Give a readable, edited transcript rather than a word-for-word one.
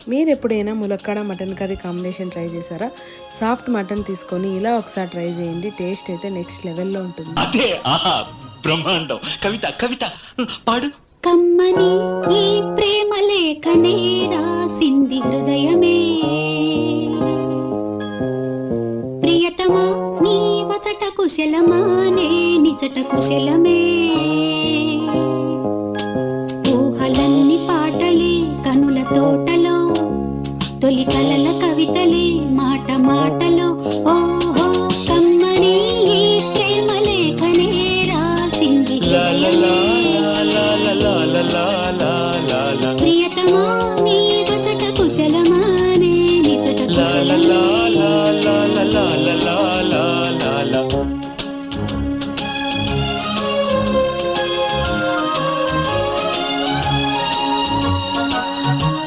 మీరు ఎప్పుడైనా ములక్కాడ మటన్ కర్రీ కాంబినేషన్ ట్రై చేశారా? సాఫ్ట్ మటన్ తీసుకొని ఇలా ఒకసారి ట్రై చేయండి. టేస్ట్ అయితే నెక్స్ట్ లెవెల్లో ఉంటుంది. అదే ఆహా బ్రహ్మాండం. కవిత కవిత పాడు. కమ్మని ఈ ప్రేమ లేఖనే రాసింది హృదయమే, ప్రియతమా నీ వచట కుశలమా నే నిజట కుశలమే, ఊహలన్ని పాటలే కనుల తోటలో, తొలి కలల కవితలే మాట మాటలో, ఓ